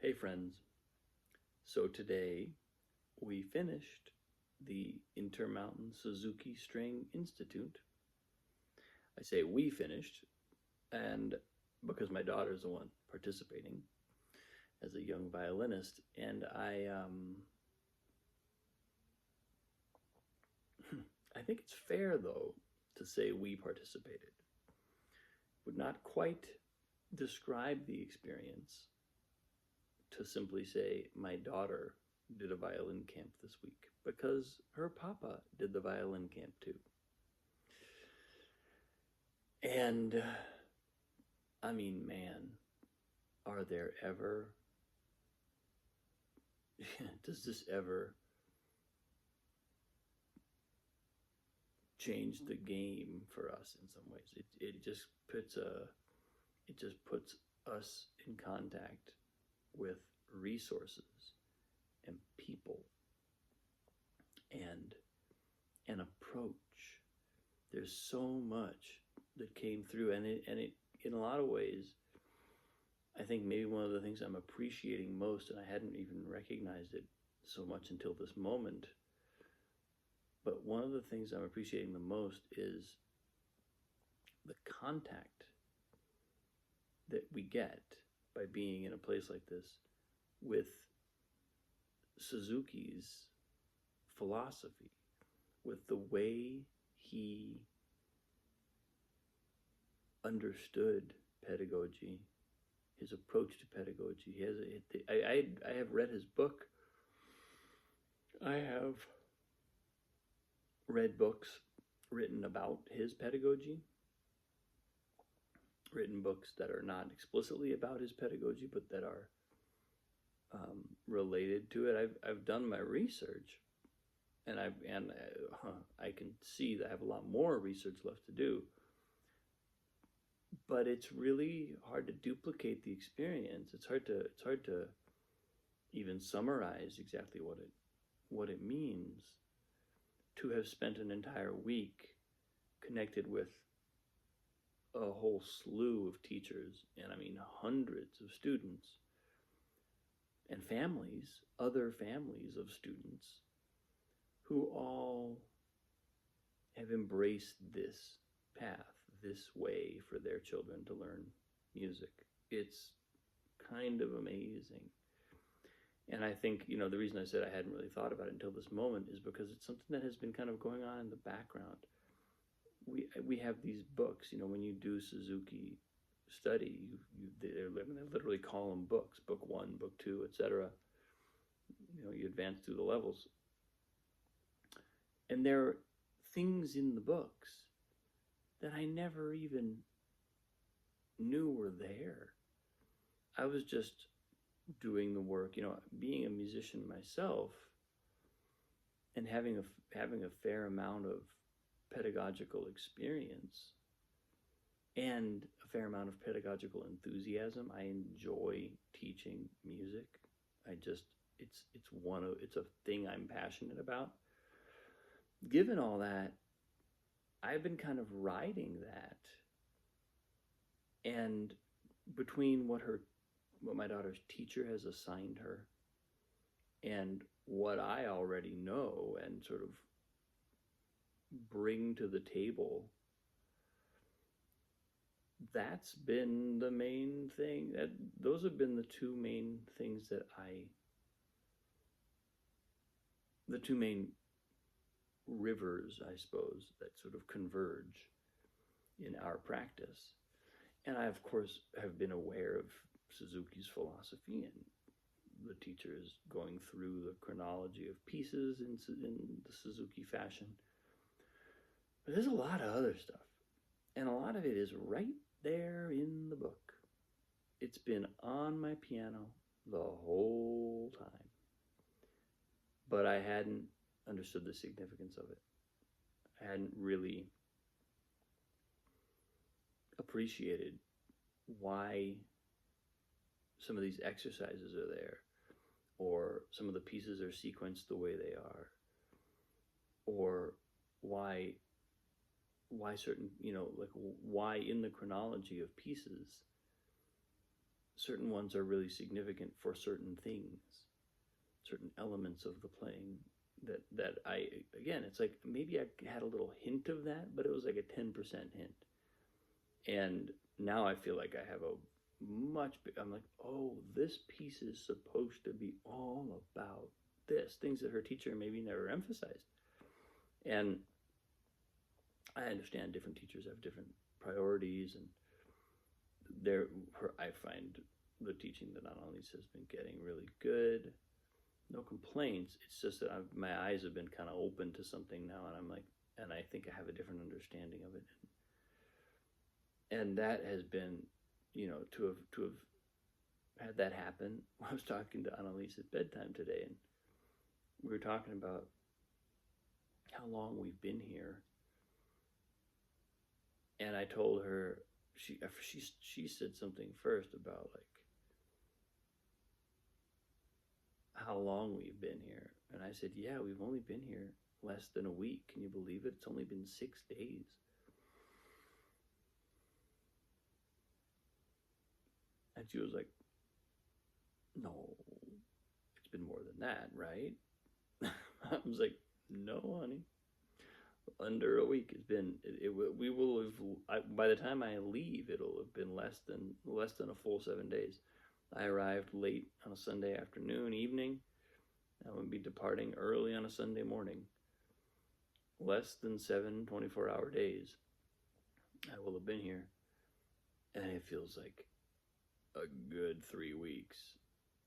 Hey friends, so today we finished the Intermountain Suzuki String Institute. I say we finished, and because my daughter's the one participating as a young violinist, and I think it's fair though to say we participated. Would not quite describe the experience to simply say my daughter did a violin camp this week because her papa did the violin camp too. And I mean, man, are there ever, does this ever change the game for us in some ways? It just puts us in contact with resources and people and an approach. There's so much that came through, and it in a lot of ways, I think maybe one of the things I'm appreciating most, and I hadn't even recognized it so much until this moment, but one of the things I'm appreciating the most is the contact that we get by being in a place like this with Suzuki's philosophy, with the way he understood pedagogy, his approach to pedagogy. I have read his book. I have read books written about his pedagogy, written books that are not explicitly about his pedagogy, but that are related to it. I've done my research, and I can see that I have a lot more research left to do. But it's really hard to duplicate the experience. It's hard to even summarize exactly what it means to have spent an entire week connected with a whole slew of teachers, and I mean hundreds of students and families, other families of students who all have embraced this path, this way for their children to learn music. It's kind of amazing. And I think, the reason I said I hadn't really thought about it until this moment is because it's something that has been kind of going on in the background. We have these books, when you do Suzuki study, they literally call them books, book 1, book 2, etc. You advance through the levels. And there are things in the books that I never even knew were there. I was just doing the work, being a musician myself and having a fair amount of pedagogical experience and a fair amount of pedagogical enthusiasm. I enjoy teaching music. It's a thing I'm passionate about. Given all that, I've been kind of riding that, and between what my daughter's teacher has assigned her and what I already know and sort of bring to the table, that's been the main thing. Those have been the two main things the two main rivers, I suppose, that sort of converge in our practice. And I, of course, have been aware of Suzuki's philosophy, and the teacher is going through the chronology of pieces in the Suzuki fashion. But there's a lot of other stuff, and a lot of it is right there in the book. It's been on my piano the whole time, but I hadn't understood the significance of it. I hadn't really appreciated why some of these exercises are there, or some of the pieces are sequenced the way they are, or why certain, like why in the chronology of pieces certain ones are really significant for certain things, certain elements of the playing that I, again, it's like maybe I had a little hint of that, but it was like a 10% hint. And now I feel like I have a I'm like, oh, this piece is supposed to be all about this, things that her teacher maybe never emphasized. And I understand different teachers have different priorities, and I find the teaching that Annalise has been getting really good. No complaints. It's just that my eyes have been kind of open to something now, and I'm like, and I think I have a different understanding of it. And that has been, to have had that happen. I was talking to Annalise at bedtime today, and we were talking about how long we've been here. And I told her, she said something first about like how long we've been here. And I said, yeah, we've only been here less than a week. Can you believe it? It's only been 6 days. And she was like, no, it's been more than that, right? I was like, no, honey. Under a week. It's been, we will have, by the time I leave, it'll have been less than a full 7 days. I arrived late on a Sunday afternoon, evening. I would be departing early on a Sunday morning. Less than 7 24-hour days I will have been here. And it feels like a good 3 weeks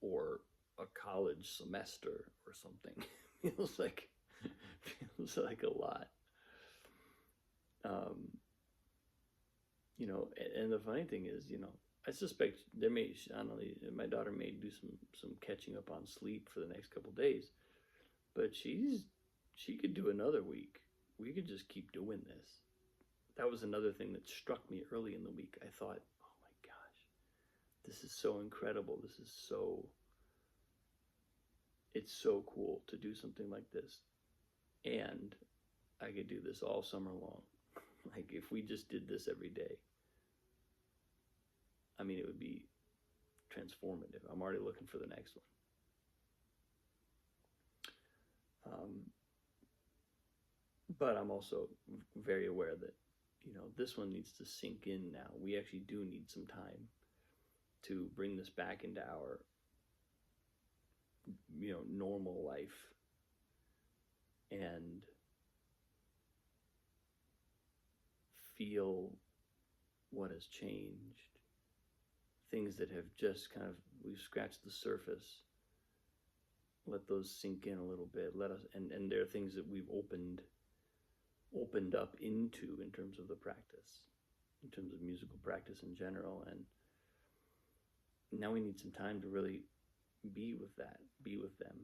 or a college semester or something. feels like a lot. And the funny thing is, I suspect my daughter may do some catching up on sleep for the next couple of days, but she could do another week. We could just keep doing this. That was another thing that struck me early in the week. I thought, oh my gosh, this is so incredible. It's so cool to do something like this. And I could do this all summer long. Like if we just did this every day, I mean, it would be transformative. I'm already looking for the next one. But I'm also very aware that, this one needs to sink in now. We actually do need some time to bring this back into our, normal life. And feel what has changed. Things that have just we've scratched the surface. Let those sink in a little bit. And there are things that we've opened up into in terms of the practice, in terms of musical practice in general. And now we need some time to really be with them,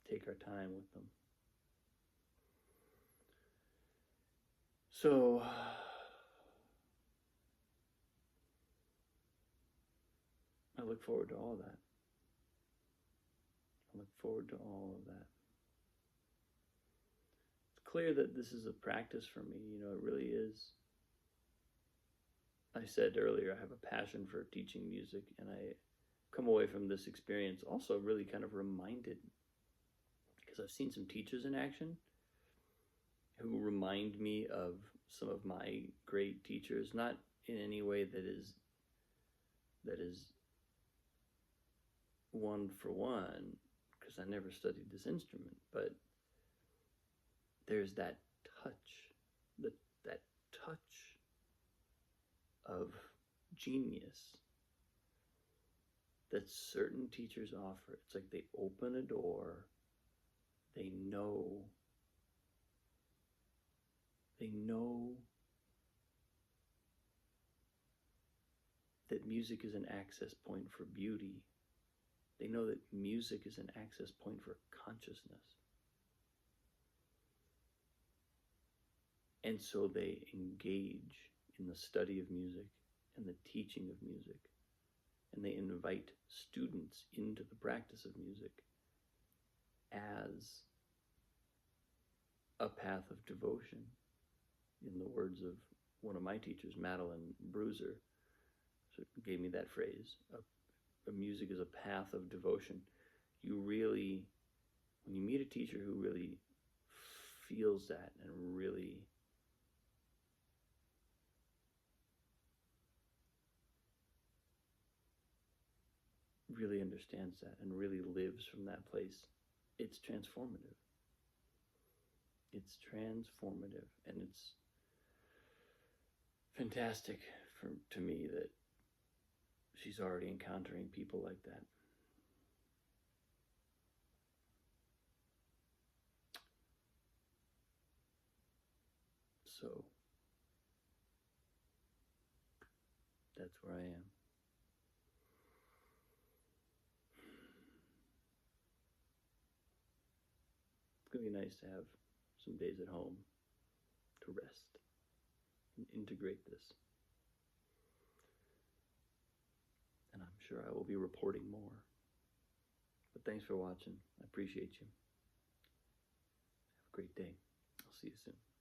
take our time with them. So I look forward to all of that. It's clear that this is a practice for me. It really is. I said earlier, I have a passion for teaching music, and I come away from this experience also really kind of reminded, because I've seen some teachers in action who remind me of some of my great teachers, not in any way that is one for one, because I never studied this instrument, but there's that touch, that touch of genius that certain teachers offer. It's like they open a door, they know that music is an access point for beauty. They know that music is an access point for consciousness. And so they engage in the study of music and the teaching of music. And they invite students into the practice of music as a path of devotion. In the words of one of my teachers, Madeline Bruiser, gave me that phrase. A music is a path of devotion. You really, when you meet a teacher who really feels that and really understands that and really lives from that place, it's transformative. It's transformative, and it's fantastic to me that she's already encountering people like that. So that's where I am. It's going to be nice to have some days at home to rest and integrate this. And I'm sure I will be reporting more. But thanks for watching. I appreciate you. Have a great day. I'll see you soon.